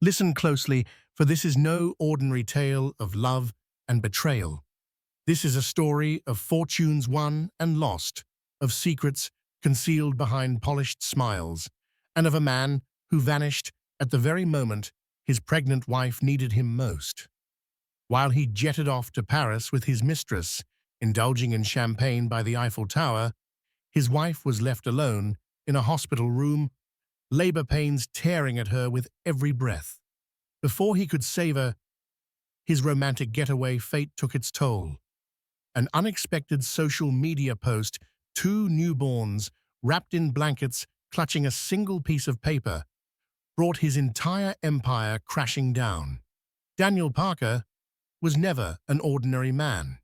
Listen closely, for this is no ordinary tale of love and betrayal. This is a story of fortunes won and lost, of secrets concealed behind polished smiles, and of a man who vanished at the very moment his pregnant wife needed him most. While he jetted off to Paris with his mistress, indulging in champagne by the Eiffel Tower, his wife was left alone in a hospital room, labor pains tearing at her with every breath. Before he could savor his romantic getaway, fate took its toll. An unexpected social media post, two newborns wrapped in blankets clutching a single piece of paper, brought his entire empire crashing down. Daniel Parker was never an ordinary man.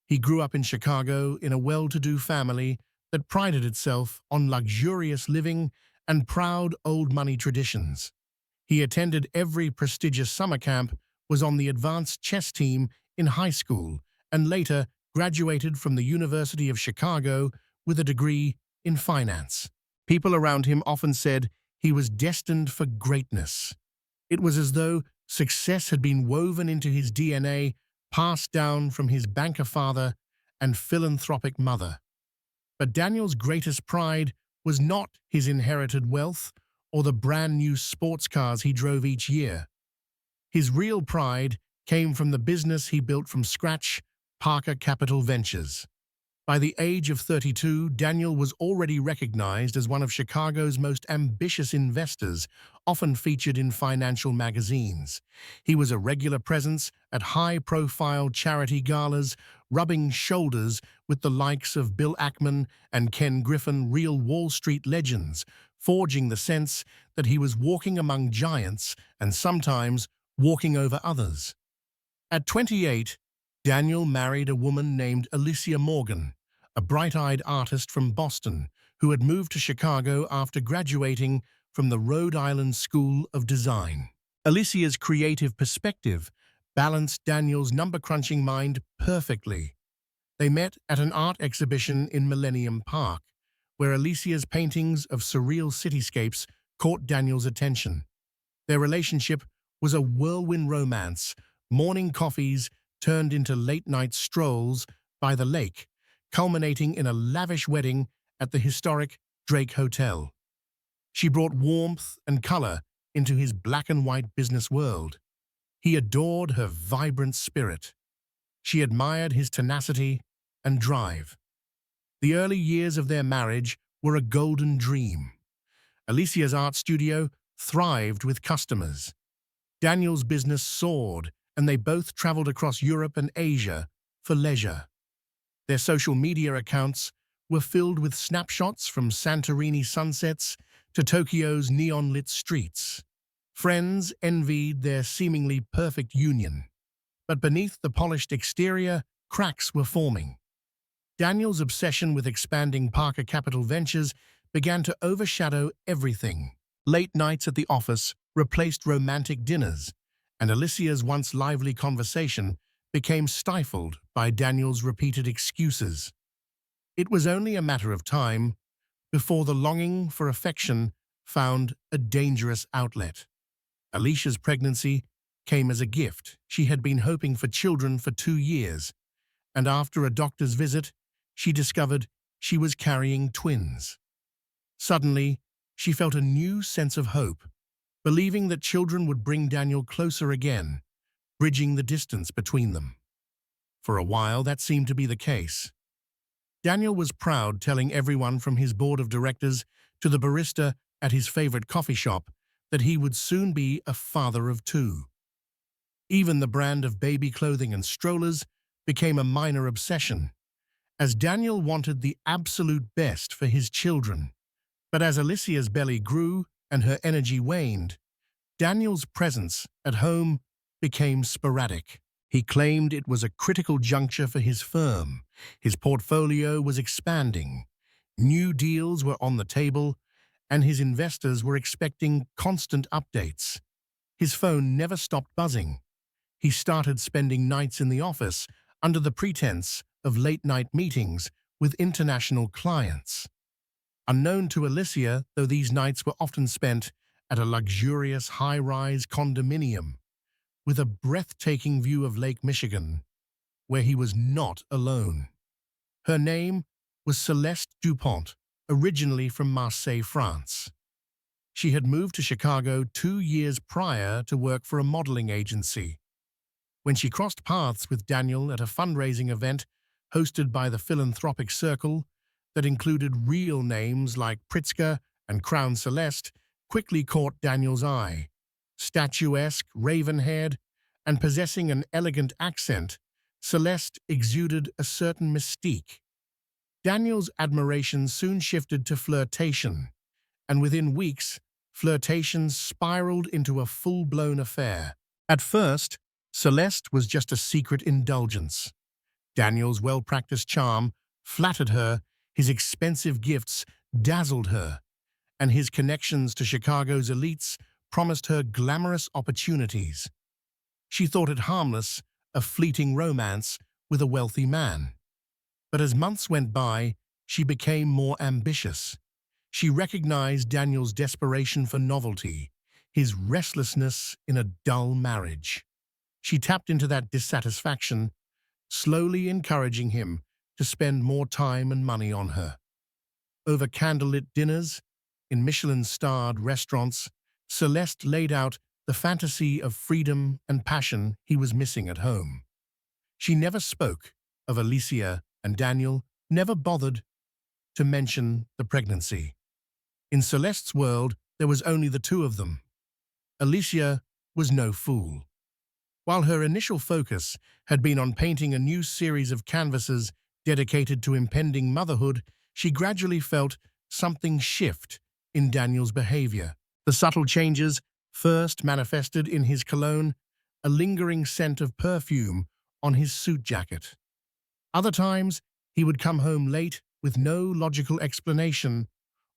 He grew up in Chicago in a well-to-do family that prided itself on luxurious living and proud old money traditions. He attended every prestigious summer camp, was on the advanced chess team in high school, and later graduated from the University of Chicago with a degree in finance. People around him often said he was destined for greatness. It was as though success had been woven into his DNA, passed down from his banker father and philanthropic mother. But Daniel's greatest pride was not his inherited wealth or the brand new sports cars he drove each year. His real pride came from the business he built from scratch, Parker Capital Ventures. By the age of 32, Daniel was already recognized as one of Chicago's most ambitious investors, often featured in financial magazines. He was a regular presence at high-profile charity galas, rubbing shoulders with the likes of Bill Ackman and Ken Griffin, real Wall Street legends, forging the sense that he was walking among giants and sometimes walking over others. At 28, Daniel married a woman named Alicia Morgan, a bright-eyed artist from Boston who had moved to Chicago after graduating from the Rhode Island School of Design. Alicia's creative perspective balanced Daniel's number-crunching mind perfectly. They met at an art exhibition in Millennium Park, where Alicia's paintings of surreal cityscapes caught Daniel's attention. Their relationship was a whirlwind romance. Morning coffees turned into late-night strolls by the lake, culminating in a lavish wedding at the historic Drake Hotel. She brought warmth and color into his black-and-white business world. He adored her vibrant spirit. She admired his tenacity and drive. The early years of their marriage were a golden dream. Alicia's art studio thrived with customers. Daniel's business soared, and they both traveled across Europe and Asia for leisure. Their social media accounts were filled with snapshots from Santorini sunsets to Tokyo's neon-lit streets. Friends envied their seemingly perfect union, but beneath the polished exterior, cracks were forming. Daniel's obsession with expanding Parker Capital Ventures began to overshadow everything. Late nights at the office replaced romantic dinners, and Alicia's once lively conversation became stifled by Daniel's repeated excuses. It was only a matter of time before the longing for affection found a dangerous outlet. Alicia's pregnancy came as a gift. She had been hoping for children for 2 years, and after a doctor's visit, she discovered she was carrying twins. Suddenly, she felt a new sense of hope, believing that children would bring Daniel closer again, bridging the distance between them. For a while, that seemed to be the case. Daniel was proud, telling everyone from his board of directors to the barista at his favorite coffee shop that he would soon be a father of 2. Even the brand of baby clothing and strollers became a minor obsession, as Daniel wanted the absolute best for his children. But as Alicia's belly grew and her energy waned, Daniel's presence at home became sporadic. He claimed it was a critical juncture for his firm. His portfolio was expanding. New deals were on the table, and his investors were expecting constant updates. His phone never stopped buzzing. He started spending nights in the office under the pretense of late-night meetings with international clients. Unknown to Alicia, though these nights were often spent at a luxurious high-rise condominium with a breathtaking view of Lake Michigan, where he was not alone. Her name was Celeste Dupont, originally from Marseille, France. She had moved to Chicago 2 years prior to work for a modeling agency. When she crossed paths with Daniel at a fundraising event hosted by the Philanthropic Circle that included real names like Pritzker and Crown Celeste, quickly caught Daniel's eye. Statuesque, raven-haired, and possessing an elegant accent, Celeste exuded a certain mystique. Daniel's admiration soon shifted to flirtation, and within weeks, flirtations spiraled into a full-blown affair. At first, Celeste was just a secret indulgence. Daniel's well-practiced charm flattered her, his expensive gifts dazzled her, and his connections to Chicago's elites promised her glamorous opportunities. She thought it harmless, a fleeting romance with a wealthy man. But as months went by, she became more ambitious. She recognized Daniel's desperation for novelty, his restlessness in a dull marriage. She tapped into that dissatisfaction, slowly encouraging him to spend more time and money on her. Over candlelit dinners, in Michelin-starred restaurants, Celeste laid out the fantasy of freedom and passion he was missing at home. She never spoke of Alicia, and Daniel never bothered to mention the pregnancy. In Celeste's world, there was only the two of them. Alicia was no fool. While her initial focus had been on painting a new series of canvases dedicated to impending motherhood, she gradually felt something shift in Daniel's behavior. The subtle changes first manifested in his cologne, a lingering scent of perfume on his suit jacket. Other times, he would come home late with no logical explanation,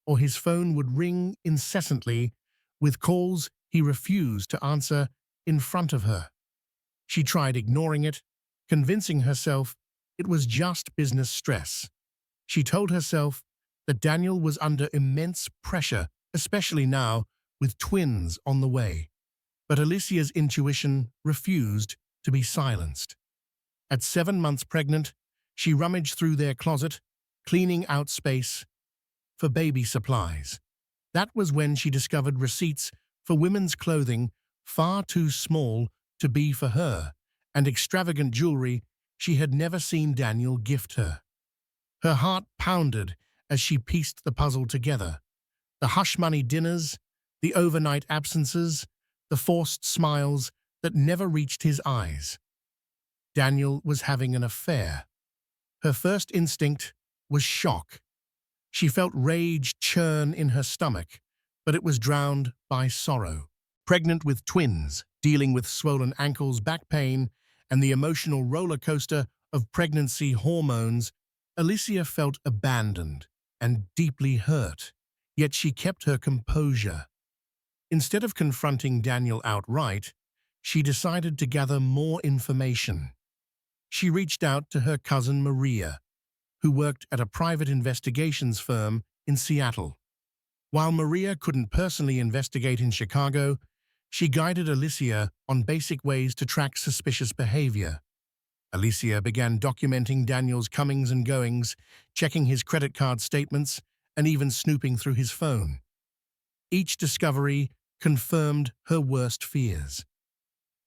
or his phone would ring incessantly with calls he refused to answer in front of her. She tried ignoring it, convincing herself it was just business stress. She told herself that Daniel was under immense pressure, especially now with twins on the way. But Alicia's intuition refused to be silenced. At 7 months pregnant, she rummaged through their closet, cleaning out space for baby supplies. That was when she discovered receipts for women's clothing far too small to be for her, and extravagant jewelry she had never seen Daniel gift her. Her heart pounded as she pieced the puzzle together. The hush-money dinners, the overnight absences, the forced smiles that never reached his eyes. Daniel was having an affair. Her first instinct was shock. She felt rage churn in her stomach, but it was drowned by sorrow. Pregnant with twins, dealing with swollen ankles, back pain, and the emotional roller coaster of pregnancy hormones, Alicia felt abandoned and deeply hurt, yet she kept her composure. Instead of confronting Daniel outright, she decided to gather more information. She reached out to her cousin Maria, who worked at a private investigations firm in Seattle. While Maria couldn't personally investigate in Chicago, she guided Alicia on basic ways to track suspicious behavior. Alicia began documenting Daniel's comings and goings, checking his credit card statements, and even snooping through his phone. Each discovery confirmed her worst fears.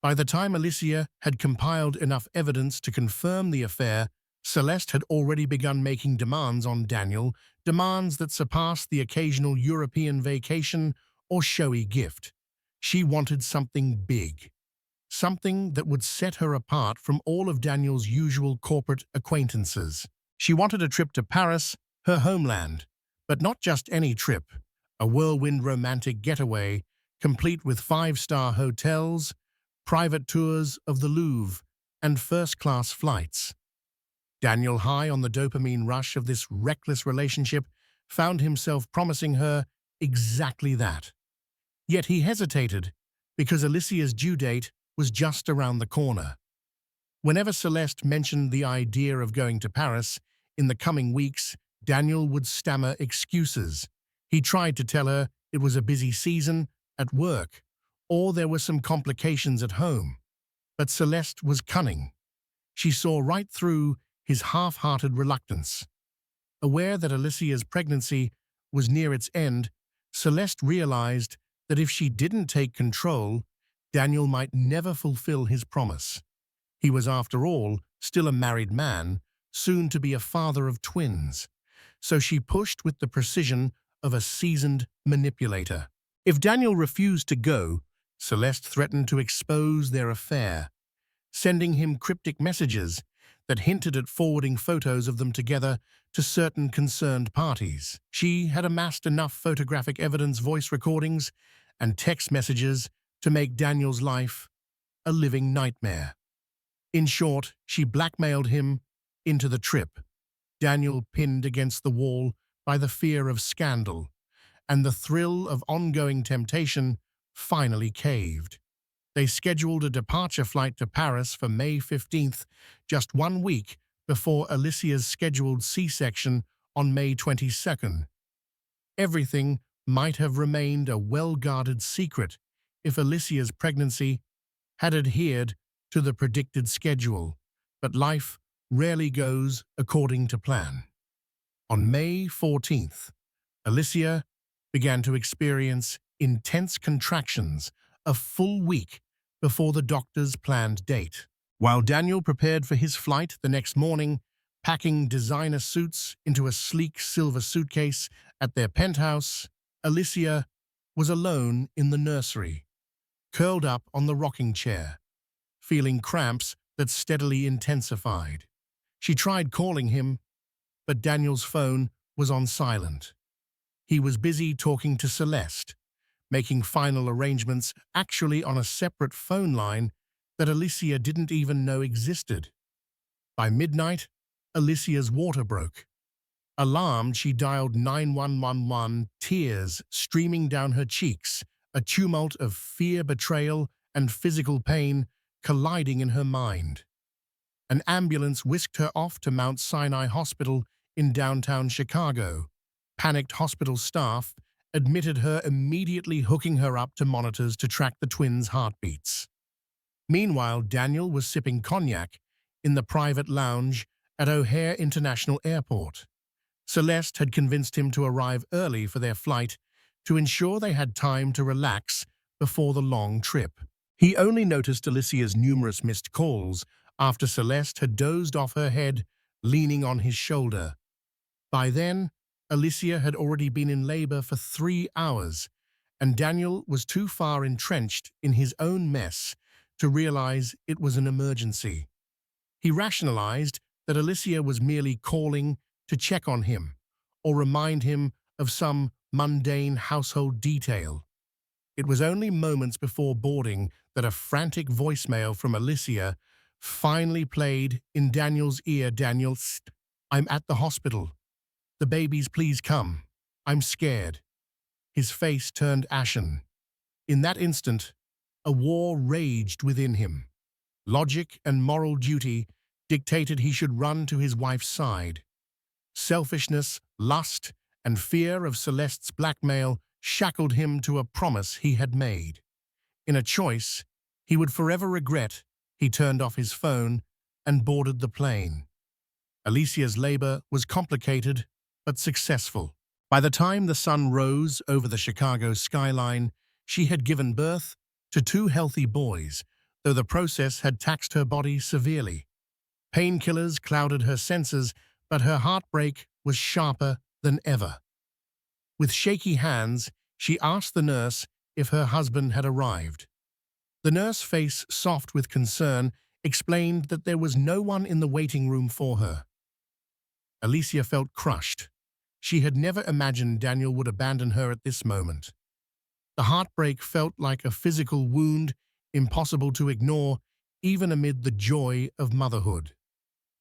By the time Alicia had compiled enough evidence to confirm the affair, Celeste had already begun making demands on Daniel, demands that surpassed the occasional European vacation or showy gift. She wanted something big, something that would set her apart from all of Daniel's usual corporate acquaintances. She wanted a trip to Paris, her homeland, but not just any trip, a whirlwind romantic getaway, complete with 5-star hotels, private tours of the Louvre, and first-class flights. Daniel, high on the dopamine rush of this reckless relationship, found himself promising her exactly that. Yet he hesitated, because Alicia's due date was just around the corner. Whenever Celeste mentioned the idea of going to Paris in the coming weeks, Daniel would stammer excuses. He tried to tell her it was a busy season at work, or there were some complications at home. But Celeste was cunning. She saw right through his half-hearted reluctance. Aware that Alicia's pregnancy was near its end, Celeste realized that if she didn't take control, Daniel might never fulfill his promise. He was, after all, still a married man, soon to be a father of twins. So she pushed with the precision of a seasoned manipulator. If Daniel refused to go, Celeste threatened to expose their affair, sending him cryptic messages that hinted at forwarding photos of them together to certain concerned parties. She had amassed enough photographic evidence, voice recordings, and text messages to make Daniel's life a living nightmare. In short, she blackmailed him into the trip. Daniel, pinned against the wall by the fear of scandal and the thrill of ongoing temptation, finally caved. They scheduled a departure flight to Paris for May 15th, just 1 week before Alicia's scheduled C-section on May 22nd. Everything might have remained a well-guarded secret if Alicia's pregnancy had adhered to the predicted schedule, but life rarely goes according to plan. On May 14th, Alicia began to experience intense contractions a full week before the doctor's planned date. While Daniel prepared for his flight the next morning, packing designer suits into a sleek silver suitcase at their penthouse, Alicia was alone in the nursery, curled up on the rocking chair, feeling cramps that steadily intensified. She tried calling him, but Daniel's phone was on silent. He was busy talking to Celeste, making final arrangements actually on a separate phone line that Alicia didn't even know existed. By midnight, Alicia's water broke. Alarmed, she dialed 911, tears streaming down her cheeks, a tumult of fear, betrayal, and physical pain colliding in her mind. An ambulance whisked her off to Mount Sinai Hospital in downtown Chicago. Panicked hospital staff admitted her, immediately hooking her up to monitors to track the twins' heartbeats. Meanwhile, Daniel was sipping cognac in the private lounge at O'Hare International Airport. Celeste had convinced him to arrive early for their flight to ensure they had time to relax before the long trip. He only noticed Alicia's numerous missed calls after Celeste had dozed off her head, leaning on his shoulder. By then, Alicia had already been in labor for 3 hours, and Daniel was too far entrenched in his own mess to realize it was an emergency. He rationalized that Alicia was merely calling to check on him or remind him of some mundane household detail. It was only moments before boarding that a frantic voicemail from Alicia finally played in Daniel's ear. "Daniel, I'm at the hospital. The babies, please come. I'm scared." His face turned ashen. In that instant, a war raged within him. Logic and moral duty dictated he should run to his wife's side. Selfishness, lust, and fear of Celeste's blackmail shackled him to a promise he had made. In a choice he would forever regret, he turned off his phone and boarded the plane. Alicia's labor was complicated but successful. By the time the sun rose over the Chicago skyline, she had given birth to 2 healthy boys, though the process had taxed her body severely. Painkillers clouded her senses, but her heartbreak was sharper than ever. With shaky hands, she asked the nurse if her husband had arrived. The nurse, face soft with concern, explained that there was no one in the waiting room for her. Alicia felt crushed. She had never imagined Daniel would abandon her at this moment. The heartbreak felt like a physical wound, impossible to ignore, even amid the joy of motherhood.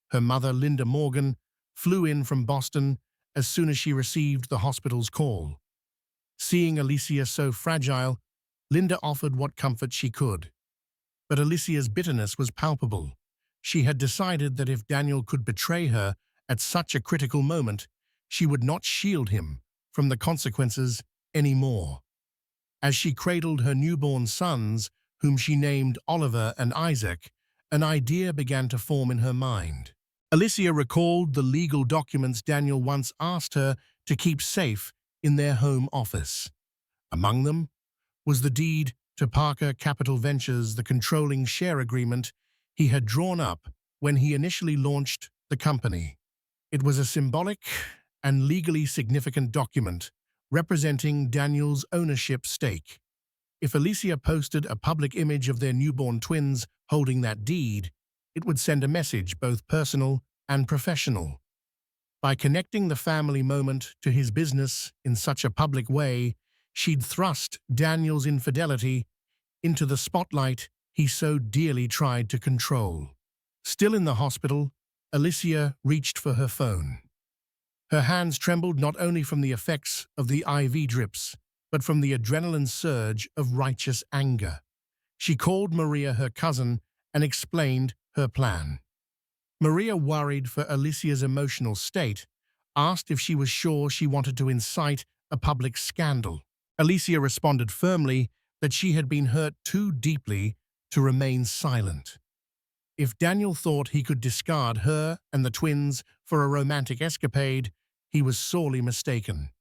Her mother, Linda Morgan, flew in from Boston as soon as she received the hospital's call. Seeing Alicia so fragile, Linda offered what comfort she could. But Alicia's bitterness was palpable. She had decided that if Daniel could betray her at such a critical moment, she would not shield him from the consequences anymore. As she cradled her newborn sons, whom she named Oliver and Isaac, an idea began to form in her mind. Alicia recalled the legal documents Daniel once asked her to keep safe in their home office. Among them was the deed to Parker Capital Ventures, the controlling share agreement he had drawn up when he initially launched the company. It was a symbolic and legally significant document representing Daniel's ownership stake. If Alicia posted a public image of their newborn twins holding that deed, it would send a message both personal and professional. By connecting the family moment to his business in such a public way, she'd thrust Daniel's infidelity into the spotlight he so dearly tried to control. Still in the hospital, Alicia reached for her phone. Her hands trembled not only from the effects of the IV drips, but from the adrenaline surge of righteous anger. She called Maria, her cousin, and explained her plan. Maria, worried for Alicia's emotional state, asked if she was sure she wanted to incite a public scandal. Alicia responded firmly that she had been hurt too deeply to remain silent. If Daniel thought he could discard her and the twins for a romantic escapade, he was sorely mistaken.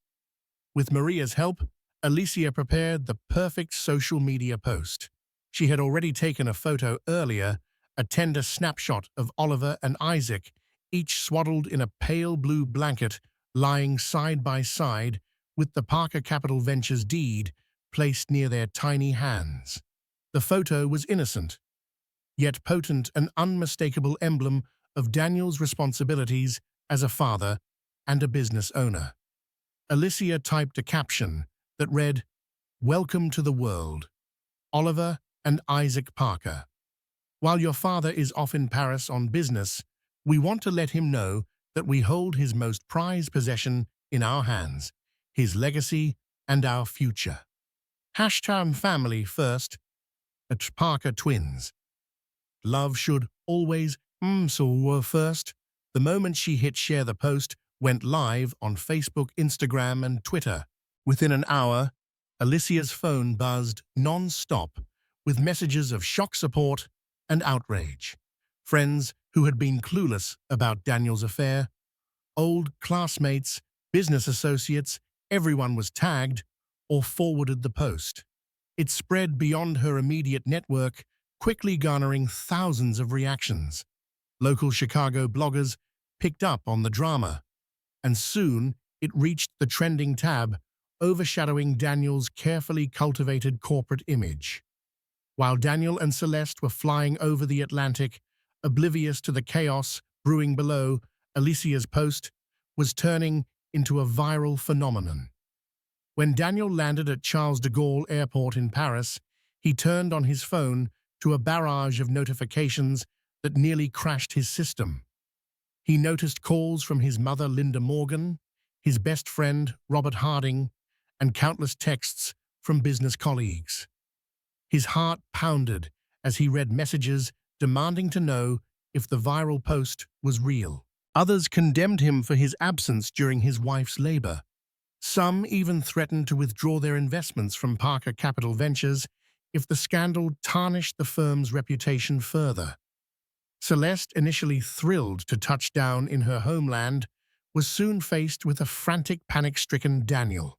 With Maria's help, Alicia prepared the perfect social media post. She had already taken a photo earlier, a tender snapshot of Oliver and Isaac, each swaddled in a pale blue blanket, lying side by side with the Parker Capital Ventures deed placed near their tiny hands. The photo was innocent, yet potent, an unmistakable emblem of Daniel's responsibilities as a father and a business owner. Alicia typed a caption that read, "Welcome to the world, Oliver and Isaac Parker. While your father is off in Paris on business, we want to let him know that we hold his most prized possession in our hands, his legacy and our future. Hashtag family first at Parker Twins. Love should always so first." The moment she hit share, the post went live on Facebook, Instagram, and Twitter. Within an hour, Alicia's phone buzzed non-stop with messages of shock, support, and outrage. Friends who had been clueless about Daniel's affair, old classmates, business associates, everyone was tagged or forwarded the post. It spread beyond her immediate network, quickly garnering thousands of reactions. Local Chicago bloggers picked up on the drama, and soon it reached the trending tab, overshadowing Daniel's carefully cultivated corporate image. While Daniel and Celeste were flying over the Atlantic, oblivious to the chaos brewing below, Alicia's post was turning into a viral phenomenon. When Daniel landed at Charles de Gaulle Airport in Paris, he turned on his phone to a barrage of notifications that nearly crashed his system. He noticed calls from his mother, Linda Morgan, his best friend, Robert Harding, and countless texts from business colleagues. His heart pounded as he read messages demanding to know if the viral post was real. Others condemned him for his absence during his wife's labor. Some even threatened to withdraw their investments from Parker Capital Ventures if the scandal tarnished the firm's reputation further. Celeste, initially thrilled to touch down in her homeland, was soon faced with a frantic, panic-stricken Daniel.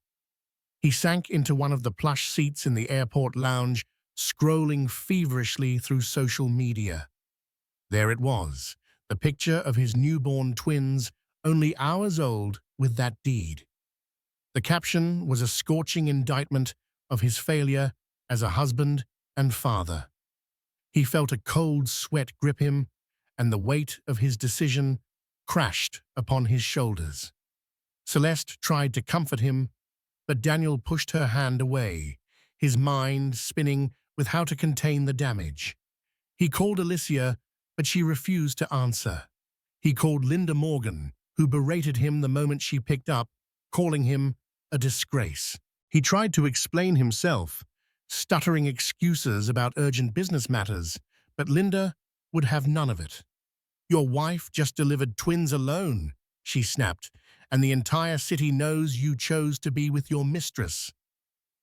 He sank into one of the plush seats in the airport lounge, scrolling feverishly through social media. There it was, the picture of his newborn twins, only hours old, with that deed. The caption was a scorching indictment of his failure as a husband and father. He felt a cold sweat grip him, and the weight of his decision crashed upon his shoulders. Celeste tried to comfort him, but Daniel pushed her hand away, his mind spinning with how to contain the damage. He called Alicia, but she refused to answer. He called Linda Morgan, who berated him the moment she picked up, calling him a disgrace. He tried to explain himself, stuttering excuses about urgent business matters, but Linda would have none of it. "Your wife just delivered twins alone," she snapped, "and the entire city knows you chose to be with your mistress."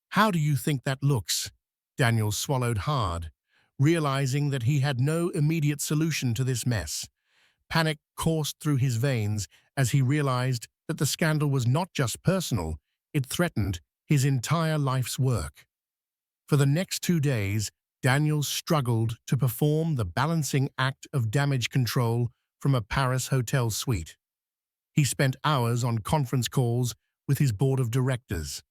How do you think that looks? Daniel swallowed hard, realizing that he had no immediate solution to this mess. Panic coursed through his veins as he realized that the scandal was not just personal, it threatened his entire life's work. For the next 2 days, Daniel struggled to perform the balancing act of damage control from a Paris hotel suite. He spent hours on conference calls with his board of directors.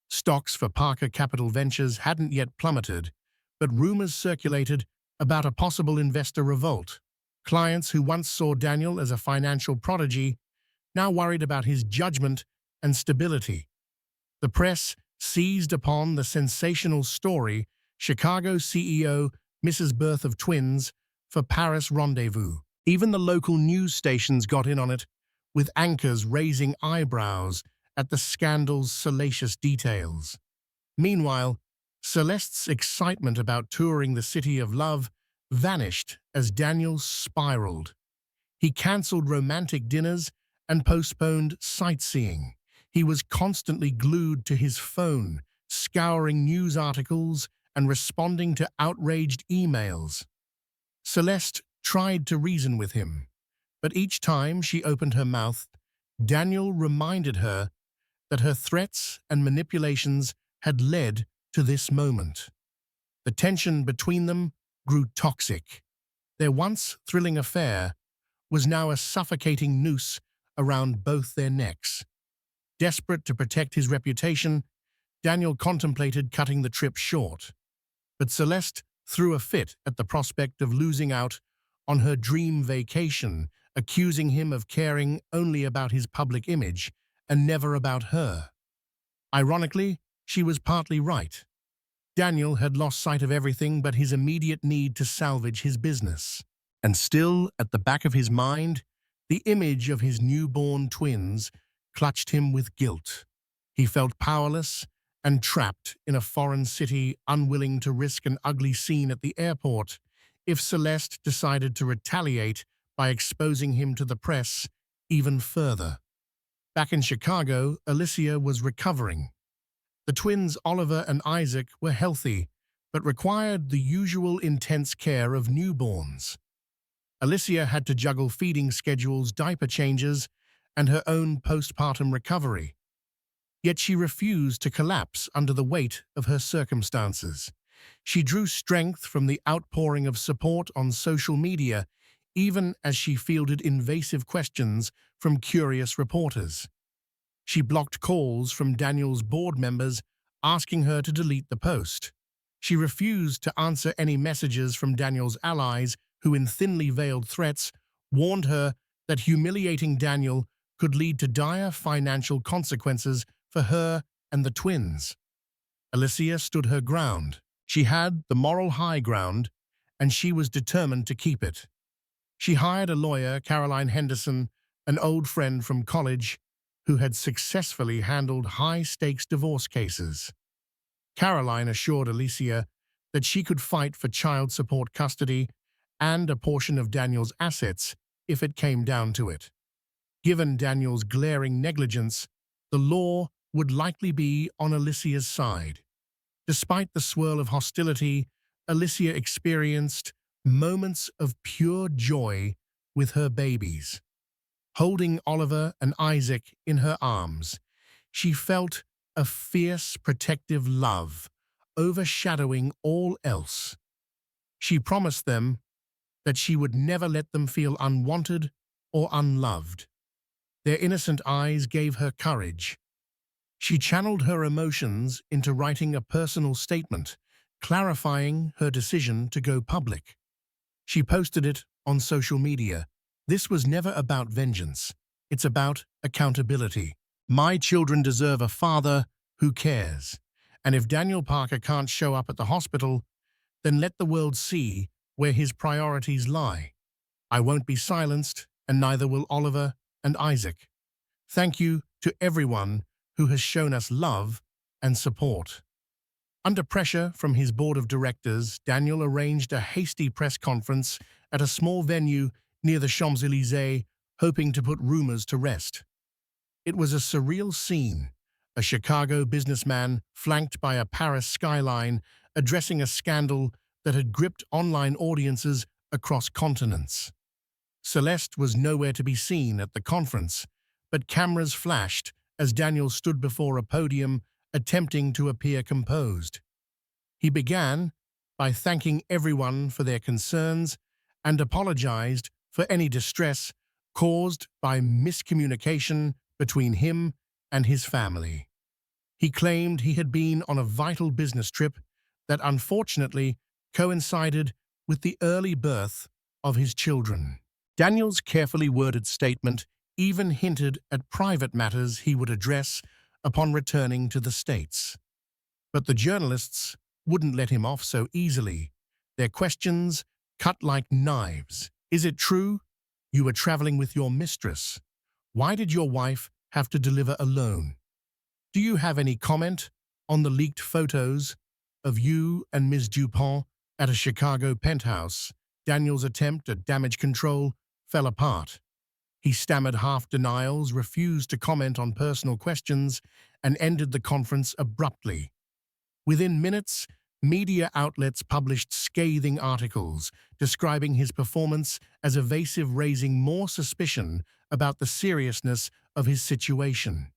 Stocks for Parker Capital Ventures hadn't yet plummeted, but rumors circulated about a possible investor revolt. Clients who once saw Daniel as a financial prodigy now worried about his judgment and stability. The press seized upon the sensational story Chicago CEO misses birth of twins for Paris rendezvous. Even the local news stations got in on it, with anchors raising eyebrows at the scandal's salacious details. Meanwhile, Celeste's excitement about touring the city of love vanished as Daniel spiraled. He cancelled romantic dinners and postponed sightseeing. He was constantly glued to his phone, scouring news articles and responding to outraged emails. Celeste tried to reason with him, but each time she opened her mouth, Daniel reminded her that her threats and manipulations had led to this moment. The tension between them grew toxic. Their once thrilling affair was now a suffocating noose around both their necks. Desperate to protect his reputation, Daniel contemplated cutting the trip short. But Celeste threw a fit at the prospect of losing out on her dream vacation, accusing him of caring only about his public image and never about her. Ironically, she was partly right. Daniel had lost sight of everything but his immediate need to salvage his business. And still, at the back of his mind, the image of his newborn twins clutched him with guilt. He felt powerless and trapped in a foreign city, unwilling to risk an ugly scene at the airport if Celeste decided to retaliate by exposing him to the press even further. Back in Chicago, Alicia was recovering. The twins Oliver and Isaac were healthy, but required the usual intense care of newborns. Alicia had to juggle feeding schedules, diaper changes, and her own postpartum recovery. Yet she refused to collapse under the weight of her circumstances. She drew strength from the outpouring of support on social media, even as she fielded invasive questions from curious reporters. She blocked calls from Daniel's board members asking her to delete the post. She refused to answer any messages from Daniel's allies who, in thinly veiled threats, warned her that humiliating Daniel could lead to dire financial consequences for her and the twins. Alicia stood her ground. She had the moral high ground, and she was determined to keep it. She hired a lawyer, Caroline Henderson, an old friend from college, who had successfully handled high-stakes divorce cases. Caroline assured Alicia that she could fight for child support custody and a portion of Daniel's assets if it came down to it. Given Daniel's glaring negligence, the law would likely be on Alicia's side. Despite the swirl of hostility, Alicia experienced moments of pure joy with her babies. Holding Oliver and Isaac in her arms, she felt a fierce, protective love overshadowing all else. She promised them that she would never let them feel unwanted or unloved. Their innocent eyes gave her courage. She channeled her emotions into writing a personal statement, clarifying her decision to go public. She posted it on social media. This was never about vengeance. It's about accountability. My children deserve a father who cares. And if Daniel Parker can't show up at the hospital, then let the world see where his priorities lie. I won't be silenced, and neither will Oliver and Isaac. Thank you to everyone who has shown us love and support. Under pressure from his board of directors, Daniel arranged a hasty press conference at a small venue near the Champs-Élysées, hoping to put rumors to rest. It was a surreal scene, a Chicago businessman flanked by a Paris skyline, addressing a scandal that had gripped online audiences across continents. Celeste was nowhere to be seen at the conference, but cameras flashed as Daniel stood before a podium attempting to appear composed. He began by thanking everyone for their concerns and apologized for any distress caused by miscommunication between him and his family. He claimed he had been on a vital business trip that unfortunately coincided with the early birth of his children. Daniel's carefully worded statement even hinted at private matters he would address upon returning to the States. But the journalists wouldn't let him off so easily. Their questions cut like knives. Is it true you were traveling with your mistress? Why did your wife have to deliver alone? Do you have any comment on the leaked photos of you and Ms. Dupont at a Chicago penthouse? Daniel's attempt at damage control fell apart. He stammered half denials, refused to comment on personal questions, and ended the conference abruptly. Within minutes, media outlets published scathing articles describing his performance as evasive, raising more suspicion about the seriousness of his situation.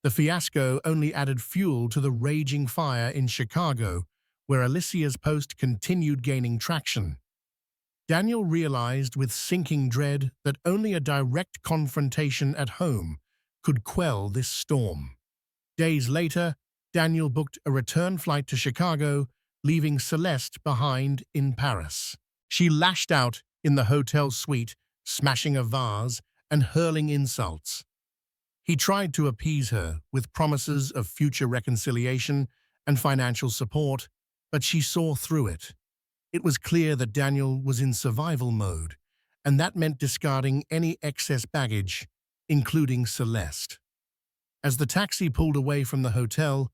The fiasco only added fuel to the raging fire in Chicago, where Alicia's post continued gaining traction. Daniel realized with sinking dread that only a direct confrontation at home could quell this storm. Days later, Daniel booked a return flight to Chicago, leaving Celeste behind in Paris. She lashed out in the hotel suite, smashing a vase and hurling insults. He tried to appease her with promises of future reconciliation and financial support, but she saw through it. It was clear that Daniel was in survival mode, and that meant discarding any excess baggage, including Celeste. As the taxi pulled away from the hotel,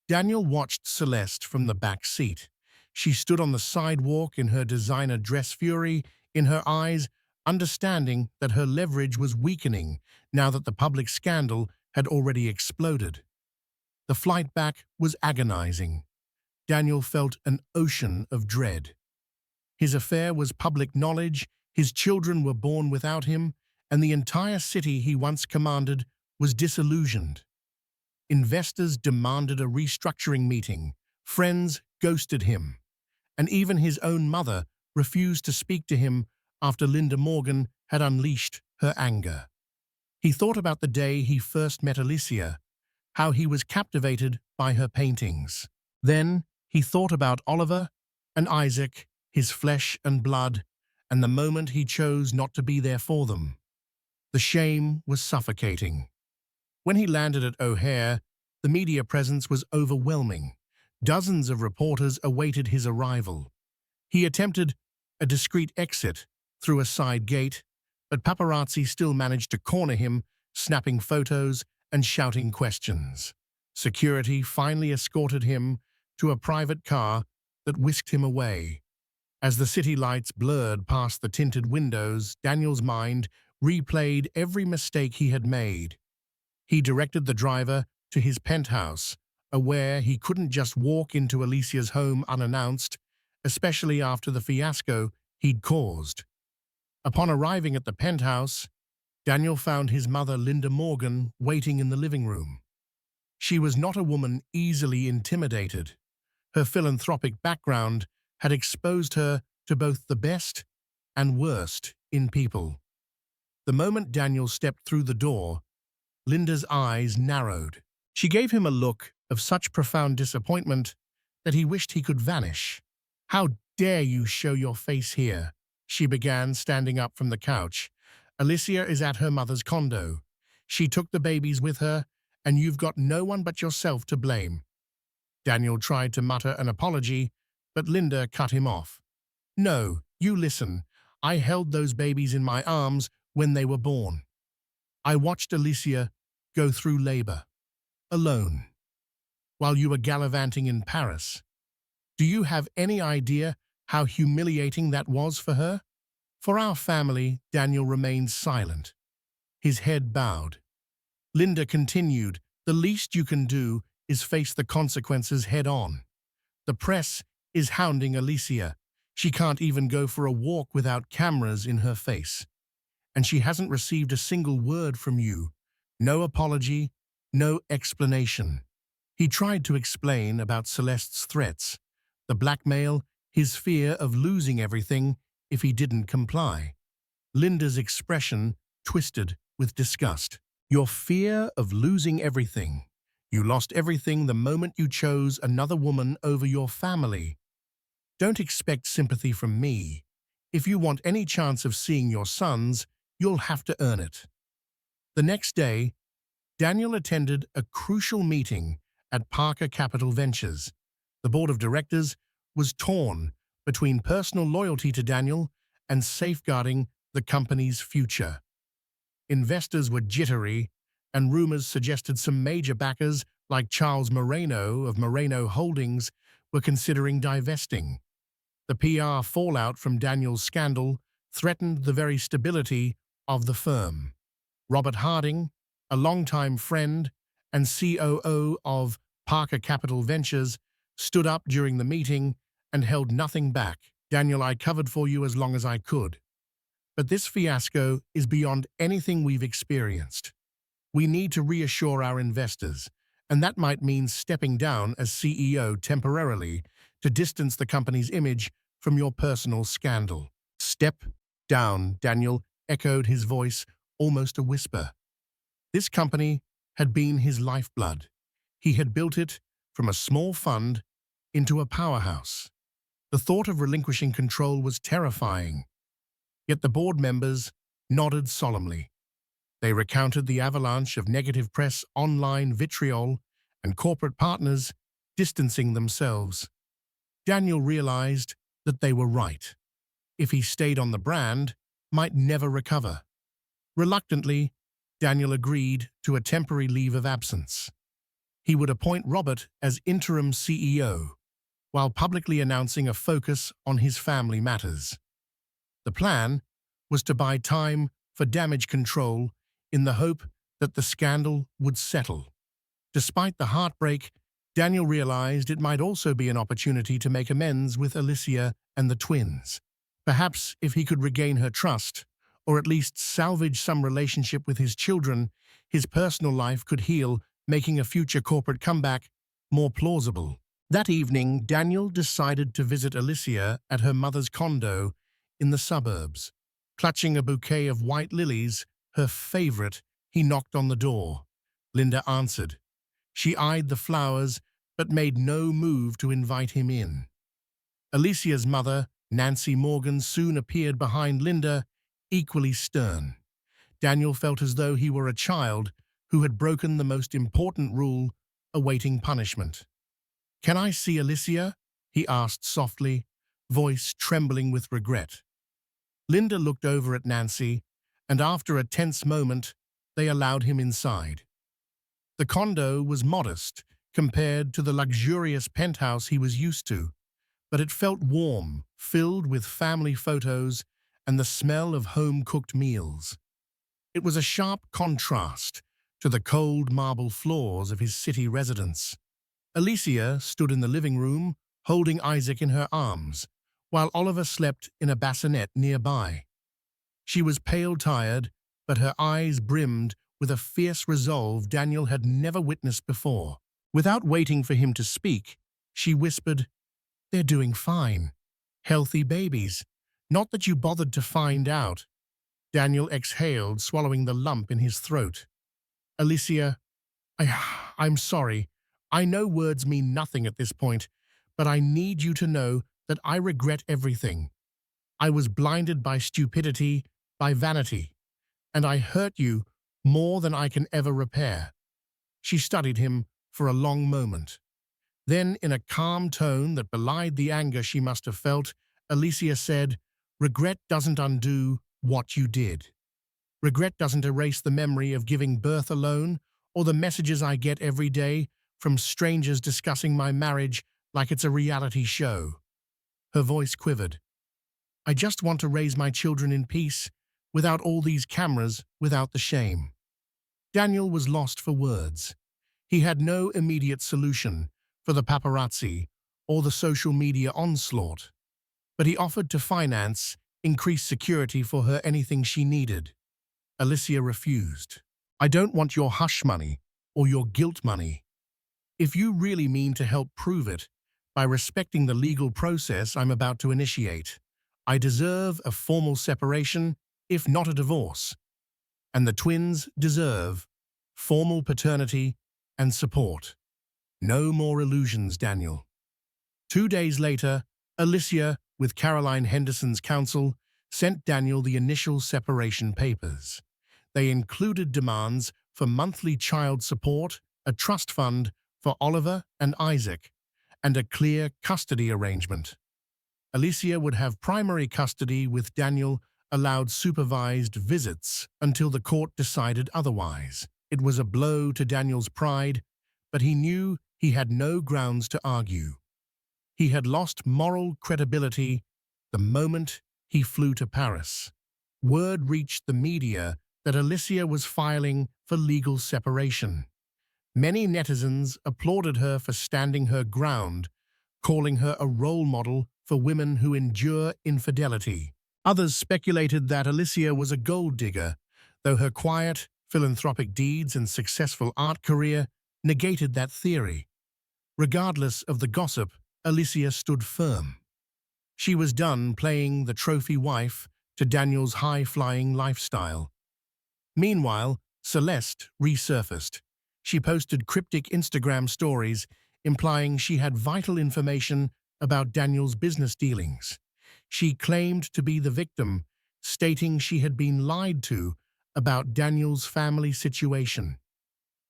Daniel watched Celeste from the back seat. She stood on the sidewalk in her designer dress, fury in her eyes, understanding that her leverage was weakening now that the public scandal had already exploded. The flight back was agonizing. Daniel felt an ocean of dread. His affair was public knowledge, his children were born without him, and the entire city he once commanded was disillusioned. Investors demanded a restructuring meeting, friends ghosted him, and even his own mother refused to speak to him after Linda Morgan had unleashed her anger. He thought about the day he first met Alicia, how he was captivated by her paintings. Then he thought about Oliver and Isaac, his flesh and blood, and the moment he chose not to be there for them. The shame was suffocating. When he landed at O'Hare, the media presence was overwhelming. Dozens of reporters awaited his arrival. He attempted a discreet exit through a side gate, but paparazzi still managed to corner him, snapping photos and shouting questions. Security finally escorted him to a private car that whisked him away. As the city lights blurred past the tinted windows, Daniel's mind replayed every mistake he had made. He directed the driver to his penthouse, aware he couldn't just walk into Alicia's home unannounced, especially after the fiasco he'd caused. Upon arriving at the penthouse, Daniel found his mother, Linda Morgan, waiting in the living room. She was not a woman easily intimidated. Her philanthropic background had exposed her to both the best and worst in people. The moment Daniel stepped through the door, Linda's eyes narrowed. She gave him a look of such profound disappointment that he wished he could vanish. "How dare you show your face here?" she began, standing up from the couch. "Alicia is at her mother's condo. She took the babies with her, and you've got no one but yourself to blame." Daniel tried to mutter an apology, but Linda cut him off. "No, you listen. I held those babies in my arms when they were born. I watched Alicia go through labor, alone, while you were gallivanting in Paris. Do you have any idea how humiliating that was for her?" For our family, Daniel remained silent, his head bowed. Linda continued, The least you can do is face the consequences head on. The press is hounding Alicia. She can't even go for a walk without cameras in her face. And she hasn't received a single word from you. No apology, no explanation. He tried to explain about Celeste's threats, the blackmail, his fear of losing everything if he didn't comply. Linda's expression twisted with disgust. Your fear of losing everything. You lost everything the moment you chose another woman over your family. Don't expect sympathy from me. If you want any chance of seeing your sons, you'll have to earn it. The next day, Daniel attended a crucial meeting at Parker Capital Ventures. The board of directors was torn between personal loyalty to Daniel and safeguarding the company's future. Investors were jittery, and rumors suggested some major backers like Charles Moreno of Moreno Holdings were considering divesting. The PR fallout from Daniel's scandal threatened the very stability of the firm. Robert Harding, a longtime friend and COO of Parker Capital Ventures, stood up during the meeting and held nothing back. Daniel, I covered for you as long as I could. But this fiasco is beyond anything we've experienced. We need to reassure our investors, and that might mean stepping down as CEO temporarily to distance the company's image from your personal scandal. Step down, Daniel echoed, his voice almost a whisper. This company had been his lifeblood. He had built it from a small fund into a powerhouse. The thought of relinquishing control was terrifying. Yet the board members nodded solemnly. They recounted the avalanche of negative press, online vitriol, and corporate partners distancing themselves. Daniel realized that they were right. If he stayed on, the brand might never recover. Reluctantly, Daniel agreed to a temporary leave of absence. He would appoint Robert as interim CEO, while publicly announcing a focus on his family matters. The plan was to buy time for damage control in the hope that the scandal would settle. Despite the heartbreak, Daniel realized it might also be an opportunity to make amends with Alicia and the twins. Perhaps if he could regain her trust, or at least salvage some relationship with his children, his personal life could heal, making a future corporate comeback more plausible. That evening, Daniel decided to visit Alicia at her mother's condo in the suburbs. Clutching a bouquet of white lilies, her favorite, he knocked on the door. Linda answered. She eyed the flowers, but made no move to invite him in. Alicia's mother, Nancy Morgan, soon appeared behind Linda, equally stern. Daniel felt as though he were a child who had broken the most important rule, awaiting punishment. "Can I see Alicia?" he asked softly, voice trembling with regret. Linda looked over at Nancy, and after a tense moment, they allowed him inside. The condo was modest compared to the luxurious penthouse he was used to, but it felt warm, filled with family photos and the smell of home-cooked meals. It was a sharp contrast to the cold marble floors of his city residence. Alicia stood in the living room, holding Isaac in her arms, while Oliver slept in a bassinet nearby. She was pale, tired, but her eyes brimmed with a fierce resolve Daniel had never witnessed before. Without waiting for him to speak, she whispered, "They're doing fine. Healthy babies. Not that you bothered to find out." Daniel exhaled, swallowing the lump in his throat. "Alicia, I'm sorry. I know words mean nothing at this point, but I need you to know that I regret everything. I was blinded by stupidity, by vanity, and I hurt you more than I can ever repair." She studied him for a long moment. Then, in a calm tone that belied the anger she must have felt, Alicia said, "Regret doesn't undo what you did. Regret doesn't erase the memory of giving birth alone, or the messages I get every day from strangers discussing my marriage like it's a reality show." Her voice quivered. "I just want to raise my children in peace, without all these cameras, without the shame." Daniel was lost for words. He had no immediate solution for the paparazzi or the social media onslaught, but he offered to finance increased security for her anything she needed. Alicia refused. "I don't want your hush money or your guilt money. If you really mean to help prove it by respecting the legal process I'm about to initiate, I deserve a formal separation, if not a divorce. And the twins deserve formal paternity and support. No more illusions, Daniel." 2 days later, Alicia, with Caroline Henderson's counsel, sent Daniel the initial separation papers. They included demands for monthly child support, a trust fund for Oliver and Isaac, and a clear custody arrangement. Alicia would have primary custody with Daniel allowed supervised visits until the court decided otherwise. It was a blow to Daniel's pride, but he knew he had no grounds to argue. He had lost moral credibility the moment he flew to Paris. Word reached the media that Alicia was filing for legal separation. Many netizens applauded her for standing her ground, calling her a role model for women who endure infidelity. Others speculated that Alicia was a gold digger, though her quiet, philanthropic deeds and successful art career negated that theory. Regardless of the gossip, Alicia stood firm. She was done playing the trophy wife to Daniel's high-flying lifestyle. Meanwhile, Celeste resurfaced. She posted cryptic Instagram stories implying she had vital information about Daniel's business dealings. She claimed to be the victim, stating she had been lied to about Daniel's family situation.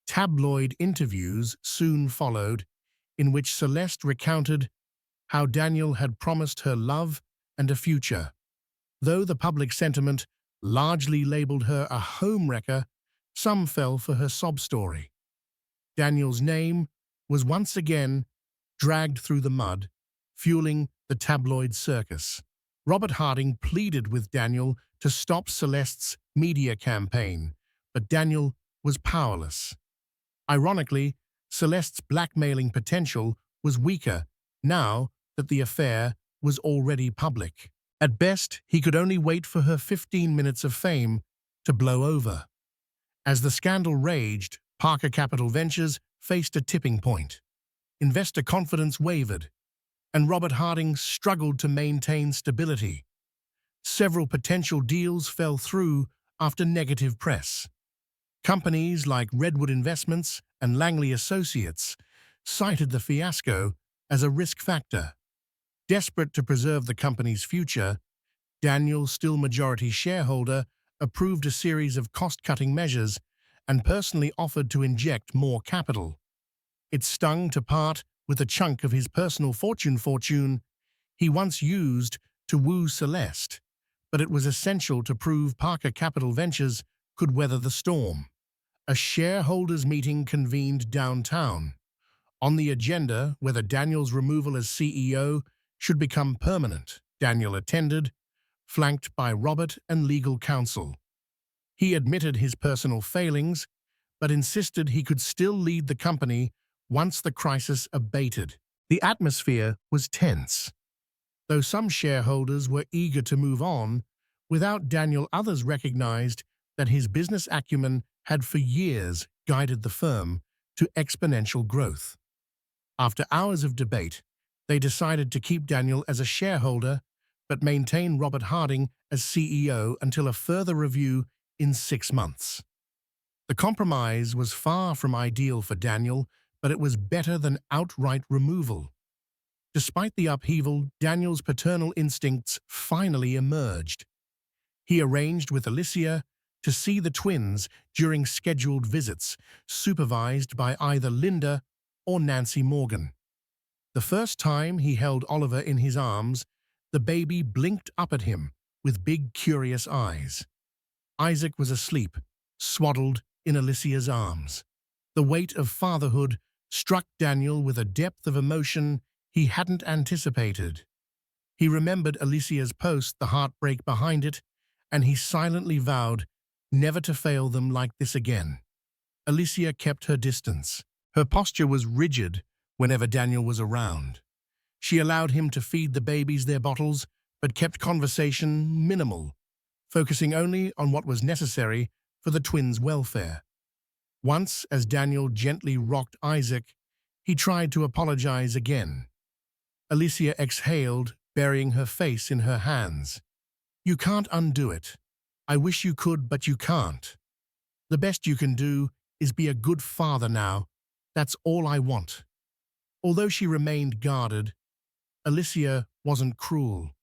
Tabloid interviews soon followed, in which Celeste recounted how Daniel had promised her love and a future. Though the public sentiment largely labeled her a homewrecker, some fell for her sob story. Daniel's name was once again dragged through the mud, fueling the tabloid circus. Robert Harding pleaded with Daniel to stop Celeste's media campaign, but Daniel was powerless. Ironically, Celeste's blackmailing potential was weaker now that the affair was already public. At best, he could only wait for her 15 minutes of fame to blow over. As the scandal raged, Parker Capital Ventures faced a tipping point. Investor confidence wavered, and Robert Harding struggled to maintain stability. Several potential deals fell through after negative press. Companies like Redwood Investments and Langley Associates cited the fiasco as a risk factor. Desperate to preserve the company's future, Daniel, still majority shareholder, approved a series of cost-cutting measures and personally offered to inject more capital. It stung to part with a chunk of his personal fortune he once used to woo Celeste, but it was essential to prove Parker Capital Ventures could weather the storm. A shareholders' meeting convened downtown. On the agenda, whether Daniel's removal as CEO should become permanent. Daniel attended, flanked by Robert and legal counsel. He admitted his personal failings, but insisted he could still lead the company once the crisis abated. The atmosphere was tense. Though some shareholders were eager to move on, without Daniel, others recognized that his business acumen had for years guided the firm to exponential growth. After hours of debate, they decided to keep Daniel as a shareholder but maintain Robert Harding as CEO until a further review in 6 months. The compromise was far from ideal for Daniel, but it was better than outright removal. Despite the upheaval, Daniel's paternal instincts finally emerged. He arranged with Alicia to see the twins during scheduled visits, supervised by either Linda or Nancy Morgan. The first time he held Oliver in his arms, the baby blinked up at him with big, curious eyes. Isaac was asleep, swaddled in Alicia's arms. The weight of fatherhood struck Daniel with a depth of emotion he hadn't anticipated. He remembered Alicia's post, the heartbreak behind it, and he silently vowed never to fail them like this again. Alicia kept her distance, Her posture was rigid whenever Daniel was around. She allowed him to feed the babies their bottles, but kept conversation minimal, focusing only on what was necessary for the twins' welfare. Once, as Daniel gently rocked Isaac, he tried to apologize again. Alicia exhaled, burying her face in her hands. "You can't undo it. I wish you could, but you can't. The best you can do is be a good father now. That's all I want." Although she remained guarded, Alicia wasn't cruel.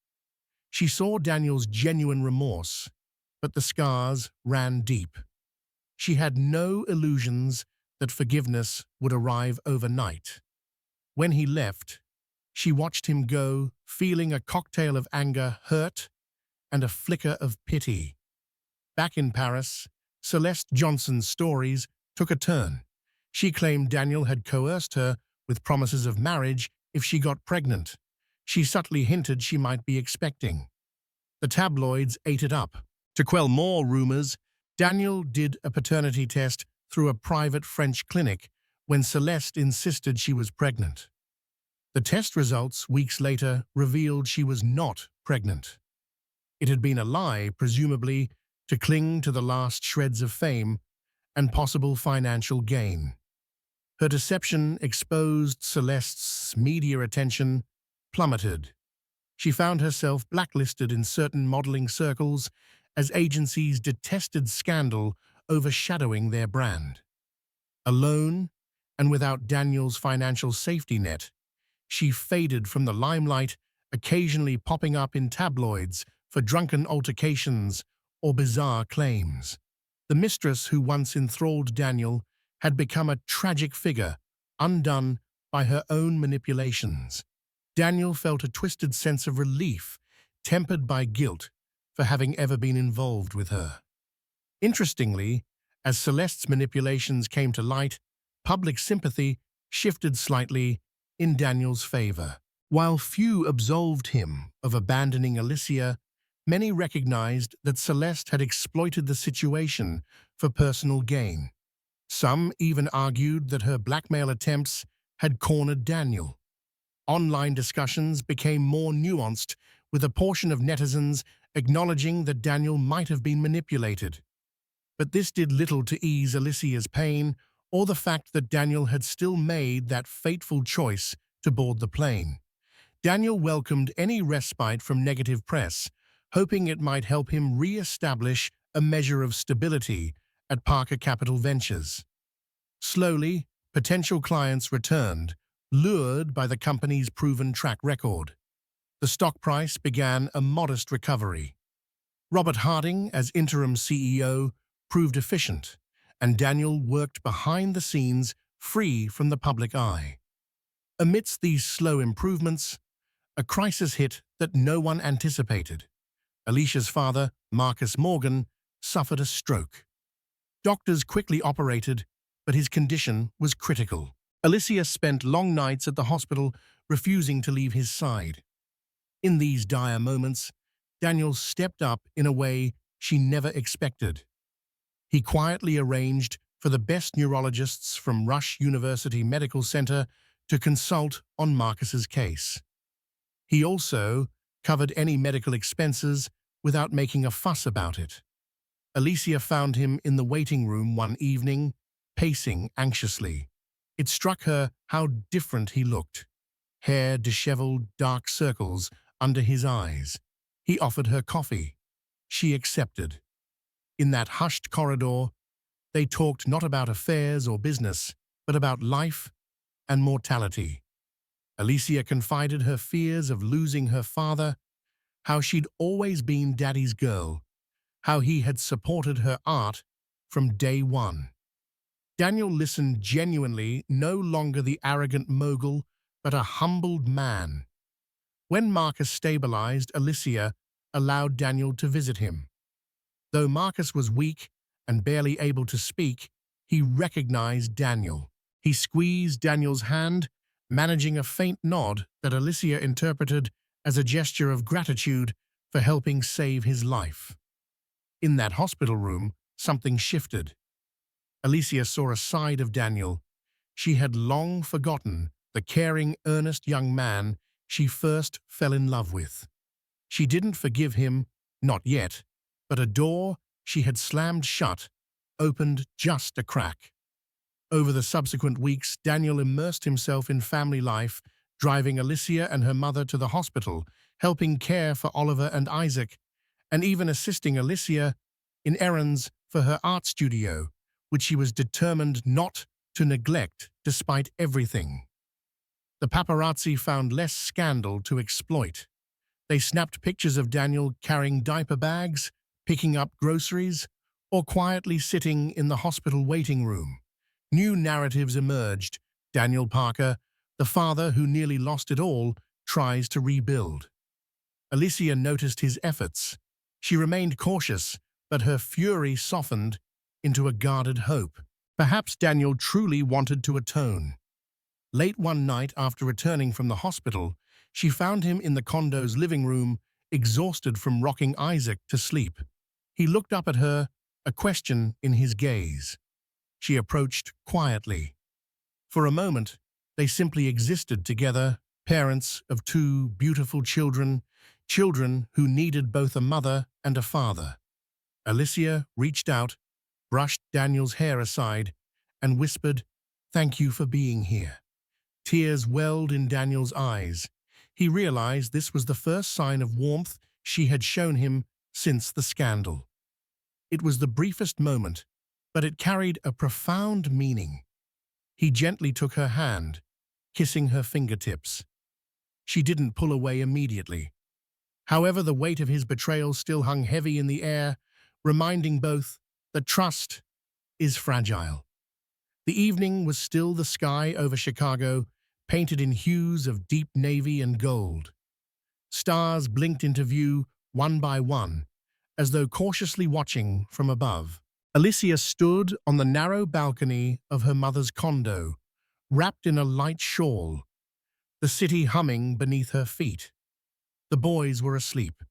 She saw Daniel's genuine remorse, but the scars ran deep. She had no illusions that forgiveness would arrive overnight. When he left, she watched him go, feeling a cocktail of anger, hurt, and a flicker of pity. Back in Paris, Celeste Johnson's stories took a turn. She claimed Daniel had coerced her with promises of marriage if she got pregnant. She subtly hinted she might be expecting. The tabloids ate it up. To quell more rumors, Daniel did a paternity test through a private French clinic when Celeste insisted she was pregnant. The test results, weeks later, revealed she was not pregnant. It had been a lie, presumably, to cling to the last shreds of fame and possible financial gain. Her deception exposed Celeste's media attention plummeted. She found herself blacklisted in certain modeling circles as agencies detested scandal overshadowing their brand. Alone, and without Daniel's financial safety net, she faded from the limelight, occasionally popping up in tabloids for drunken altercations or bizarre claims. The mistress who once enthralled Daniel had become a tragic figure, undone by her own manipulations. Daniel felt a twisted sense of relief, tempered by guilt for having ever been involved with her. Interestingly, as Celeste's manipulations came to light, public sympathy shifted slightly in Daniel's favor. While few absolved him of abandoning Alicia, many recognized that Celeste had exploited the situation for personal gain. Some even argued that her blackmail attempts had cornered Daniel. Online discussions became more nuanced, with a portion of netizens acknowledging that Daniel might have been manipulated. But this did little to ease Alicia's pain or the fact that Daniel had still made that fateful choice to board the plane. Daniel welcomed any respite from negative press, hoping it might help him re-establish a measure of stability at Parker Capital Ventures. Slowly, potential clients returned, lured by the company's proven track record. The stock price began a modest recovery. Robert Harding, as interim CEO, proved efficient, and Daniel worked behind the scenes, free from the public eye. Amidst these slow improvements, a crisis hit that no one anticipated. Alicia's father, Marcus Morgan, suffered a stroke. Doctors quickly operated, but his condition was critical. Alicia spent long nights at the hospital, refusing to leave his side. In these dire moments, Daniel stepped up in a way she never expected. He quietly arranged for the best neurologists from Rush University Medical Center to consult on Marcus's case. He also covered any medical expenses without making a fuss about it. Alicia found him in the waiting room one evening, pacing anxiously. It struck her how different he looked. Hair disheveled, dark circles under his eyes. He offered her coffee. She accepted. In that hushed corridor, they talked not about affairs or business, but about life and mortality. Alicia confided her fears of losing her father, how she'd always been Daddy's girl, how he had supported her art from day one. Daniel listened genuinely, no longer the arrogant mogul, but a humbled man. When Marcus stabilized, Alicia allowed Daniel to visit him. Though Marcus was weak and barely able to speak, he recognized Daniel. He squeezed Daniel's hand, managing a faint nod that Alicia interpreted as a gesture of gratitude for helping save his life. In that hospital room, something shifted. Alicia saw a side of Daniel, She had long forgotten the caring, earnest young man she first fell in love with. She didn't forgive him, not yet, but a door she had slammed shut opened just a crack. Over the subsequent weeks, Daniel immersed himself in family life, driving Alicia and her mother to the hospital, helping care for Oliver and Isaac, and even assisting Alicia in errands for her art studio, which she was determined not to neglect despite everything. The paparazzi found less scandal to exploit. They snapped pictures of Daniel carrying diaper bags, picking up groceries, or quietly sitting in the hospital waiting room. New narratives emerged. Daniel Parker, the father who nearly lost it all, tries to rebuild. Alicia noticed his efforts. She remained cautious, but her fury softened into a guarded hope. Perhaps Daniel truly wanted to atone. Late one night after returning from the hospital, she found him in the condo's living room, exhausted from rocking Isaac to sleep. He looked up at her, a question in his gaze. She approached quietly. For a moment, they simply existed together, parents of two beautiful children, children who needed both a mother and a father. Alicia reached out, brushed Daniel's hair aside, and whispered, "Thank you for being here." Tears welled in Daniel's eyes. He realized this was the first sign of warmth she had shown him since the scandal. It was the briefest moment, but it carried a profound meaning. He gently took her hand, kissing her fingertips. She didn't pull away immediately. However, the weight of his betrayal still hung heavy in the air, reminding both that trust is fragile. The evening was still the sky over Chicago, painted in hues of deep navy and gold. Stars blinked into view one by one, as though cautiously watching from above. Alicia stood on the narrow balcony of her mother's condo, wrapped in a light shawl, the city humming beneath her feet. The boys were asleep.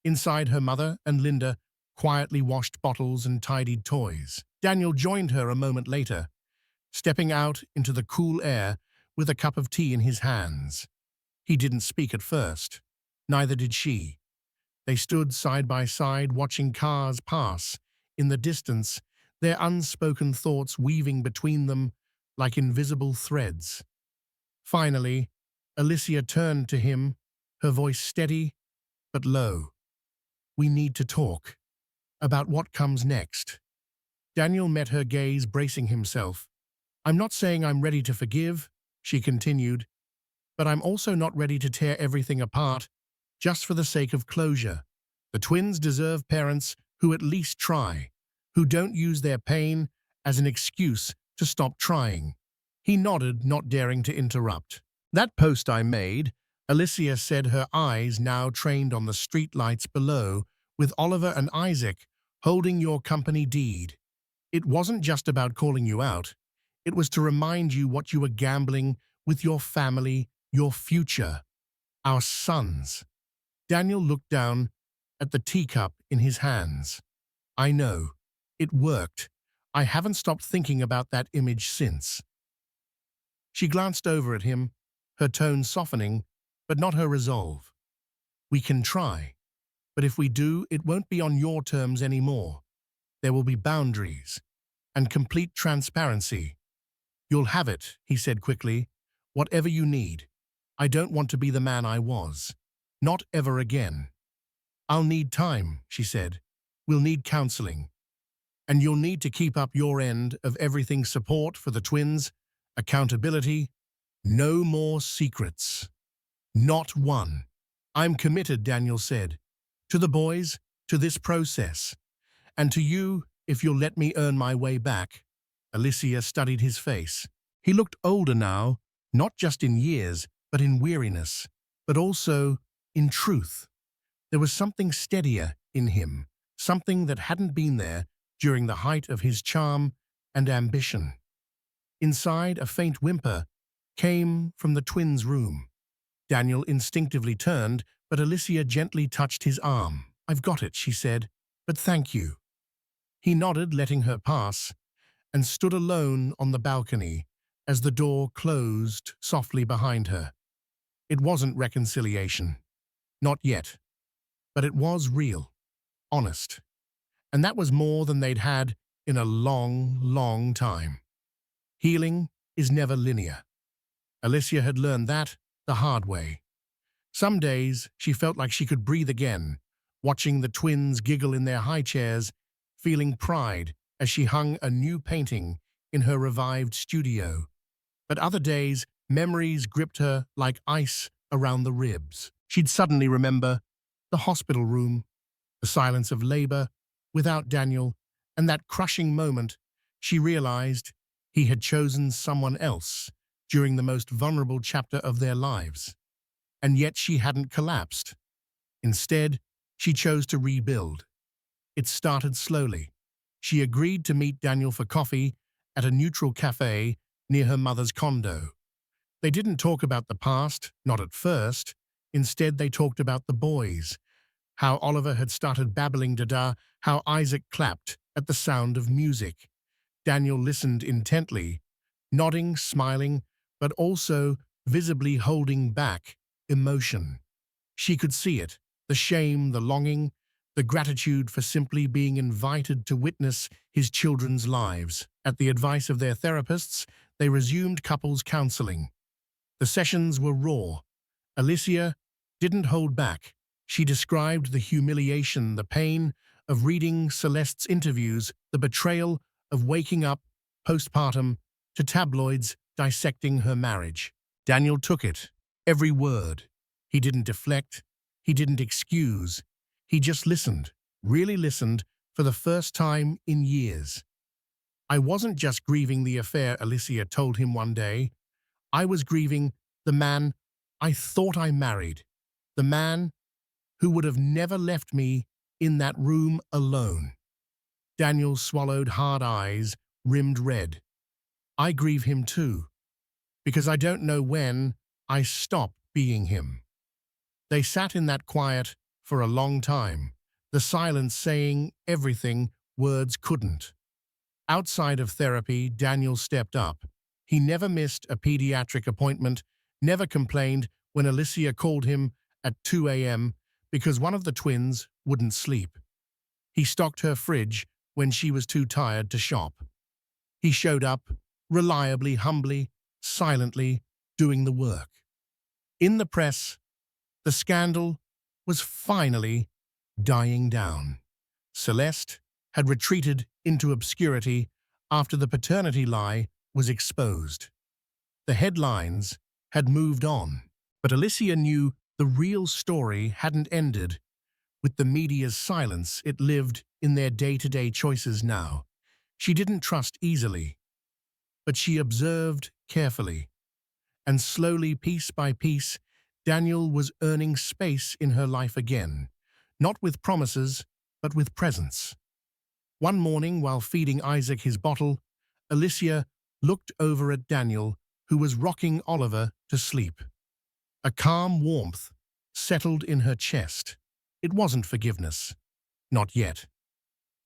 Inside, her mother and Linda quietly washed bottles and tidied toys. Daniel joined her a moment later, stepping out into the cool air with a cup of tea in his hands. He didn't speak at first. Neither did she. They stood side by side, watching cars pass in the distance, their unspoken thoughts weaving between them like invisible threads. Finally, Alicia turned to him, her voice steady but low. "We need to talk about what comes next." Daniel met her gaze, bracing himself. "I'm not saying I'm ready to forgive," she continued, "but I'm also not ready to tear everything apart just for the sake of closure. The twins deserve parents who at least try, who don't use their pain as an excuse to stop trying." He nodded, not daring to interrupt. "That post I made," Alicia said, her eyes now trained on the streetlights below, "with Oliver and Isaac holding your company deed. It wasn't just about calling you out. It was to remind you what you were gambling with your family, your future, our sons." Daniel looked down at the teacup in his hands. "I know. It worked. I haven't stopped thinking about that image since." She glanced over at him, her tone softening, but not her resolve. "We can try. But if we do, it won't be on your terms anymore. There will be boundaries and complete transparency." "You'll have it," he said quickly. "Whatever you need. I don't want to be the man I was. Not ever again." "I'll need time," she said. "We'll need counseling. And you'll need to keep up your end of everything: support for the twins, accountability, no more secrets. Not one." "I'm committed," Daniel said. "To the boys, to this process. And to you, if you'll let me earn my way back." Alicia studied his face. He looked older now, not just in years, but in weariness, but also in truth. There was something steadier in him, something that hadn't been there during the height of his charm and ambition. Inside, a faint whimper came from the twins' room. Daniel instinctively turned, but Alicia gently touched his arm. "I've got it," she said, "but thank you." He nodded, letting her pass, and stood alone on the balcony, as the door closed softly behind her. It wasn't reconciliation. Not yet. But it was real. Honest. And that was more than they'd had in a long, long time. Healing is never linear. Alicia had learned that the hard way. Some days she felt like she could breathe again, watching the twins giggle in their high chairs, feeling pride as she hung a new painting in her revived studio. But other days, memories gripped her like ice around the ribs. She'd suddenly remember the hospital room, the silence of labor without Daniel, and that crushing moment she realized he had chosen someone else during the most vulnerable chapter of their lives. And yet she hadn't collapsed. Instead, she chose to rebuild. It started slowly. She agreed to meet Daniel for coffee at a neutral cafe near her mother's condo. They didn't talk about the past, not at first. Instead, they talked about the boys, how Oliver had started babbling dada, how Isaac clapped at the sound of music. Daniel listened intently, nodding, smiling, but also visibly holding back emotion. She could see it, the shame, the longing, the gratitude for simply being invited to witness his children's lives. At the advice of their therapists, they resumed couples counseling. The sessions were raw. Alicia didn't hold back. She described the humiliation, the pain of reading Celeste's interviews, the betrayal of waking up postpartum to tabloids dissecting her marriage. Daniel took it, every word. He didn't deflect, he didn't excuse. He just listened, really listened, for the first time in years. I wasn't just grieving the affair, Alicia told him one day. I was grieving the man I thought I married, the man who would have never left me in that room alone. Daniel swallowed, hard eyes rimmed red. I grieve him too, because I don't know when I stop being him. They sat in that quiet for a long time, the silence saying everything words couldn't. Outside of therapy, Daniel stepped up. He never missed a pediatric appointment, never complained when Alicia called him at 2 a.m. because one of the twins wouldn't sleep. He stocked her fridge when she was too tired to shop. He showed up, reliably, humbly, silently, doing the work. In the press, the scandal was finally dying down. Celeste had retreated into obscurity after the paternity lie was exposed. The headlines had moved on, but Alicia knew the real story hadn't ended. With the media's silence, it lived in their day-to-day choices now. She didn't trust easily, but she observed carefully. And slowly, piece by piece, Daniel was earning space in her life again, not with promises, but with presence. One morning, while feeding Isaac his bottle, Alicia looked over at Daniel, who was rocking Oliver to sleep. A calm warmth settled in her chest. It wasn't forgiveness, not yet,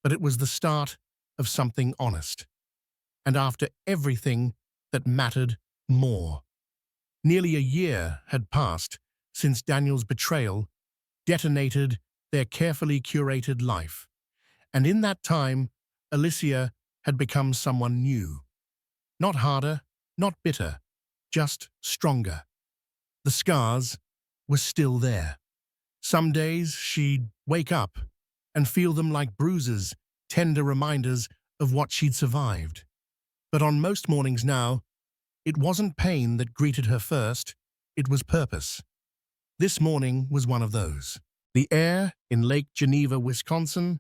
but it was the start of something honest. And after everything that mattered more. Nearly a year had passed since Daniel's betrayal detonated their carefully curated life. And in that time, Alicia had become someone new. Not harder, not bitter, just stronger. The scars were still there. Some days she'd wake up and feel them like bruises, tender reminders of what she'd survived. But on most mornings now, it wasn't pain that greeted her first, it was purpose. This morning was one of those. The air in Lake Geneva, Wisconsin,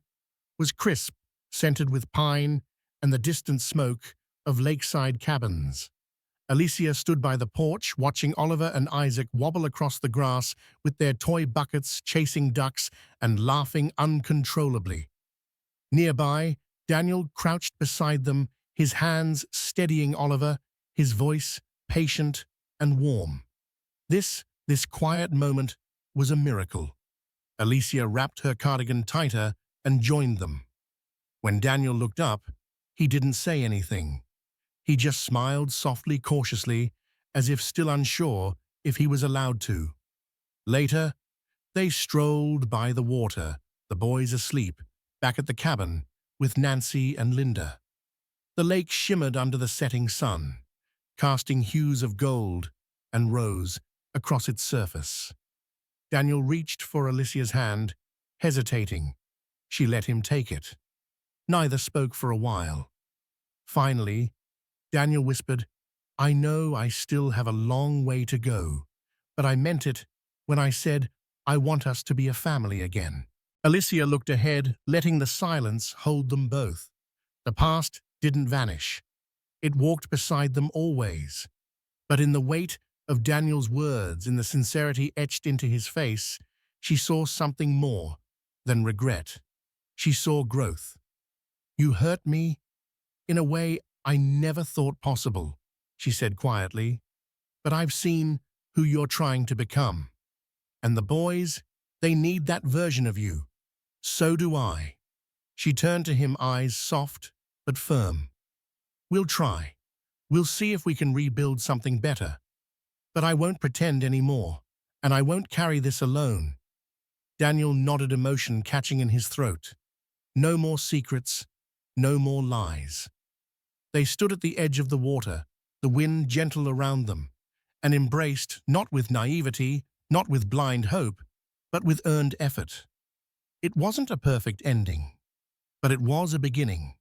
was crisp, scented with pine and the distant smoke of lakeside cabins. Alicia stood by the porch, watching Oliver and Isaac wobble across the grass with their toy buckets, chasing ducks and laughing uncontrollably. Nearby, Daniel crouched beside them, his hands steadying Oliver, his voice patient and warm. This quiet moment was a miracle. Alicia wrapped her cardigan tighter and joined them. When Daniel looked up, he didn't say anything. He just smiled softly, cautiously, as if still unsure if he was allowed to. Later, they strolled by the water, the boys asleep, back at the cabin, with Nancy and Linda. The lake shimmered under the setting sun, casting hues of gold and rose across its surface. Daniel reached for Alicia's hand, hesitating. She let him take it. Neither spoke for a while. Finally, Daniel whispered, "I know I still have a long way to go, but I meant it when I said I want us to be a family again." Alicia looked ahead, letting the silence hold them both. The past didn't vanish. It walked beside them always. But in the weight of Daniel's words, in the sincerity etched into his face, she saw something more than regret. She saw growth. "You hurt me in a way I never thought possible," she said quietly, "but I've seen who you're trying to become. And the boys, they need that version of you. So do I." She turned to him, eyes soft but firm. "We'll try. We'll see if we can rebuild something better. But I won't pretend anymore, and I won't carry this alone." Daniel nodded, emotion catching in his throat. No more secrets, no more lies. They stood at the edge of the water, the wind gentle around them, and embraced, not with naivety, not with blind hope, but with earned effort. It wasn't a perfect ending, but it was a beginning,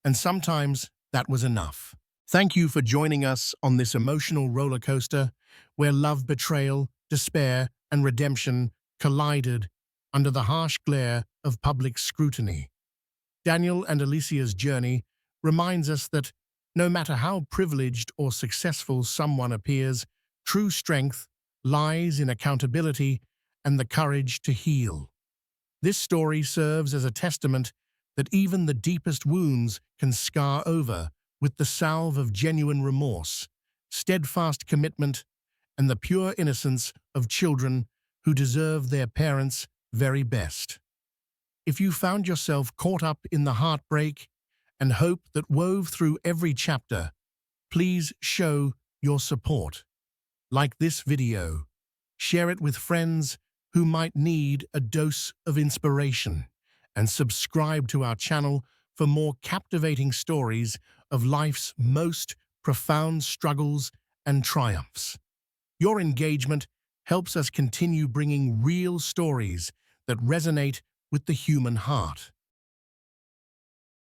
and sometimes that was enough. Thank you for joining us on this emotional roller coaster where love, betrayal, despair, and redemption collided under the harsh glare of public scrutiny. Daniel and Alicia's journey reminds us that no matter how privileged or successful someone appears, true strength lies in accountability and the courage to heal. This story serves as a testament that even the deepest wounds can scar over with the salve of genuine remorse, steadfast commitment, and the pure innocence of children who deserve their parents' very best. If you found yourself caught up in the heartbreak and hope that wove through every chapter, please show your support. Like this video, share it with friends who might need a dose of inspiration, and subscribe to our channel for more captivating stories of life's most profound struggles and triumphs. Your engagement helps us continue bringing real stories that resonate with the human heart.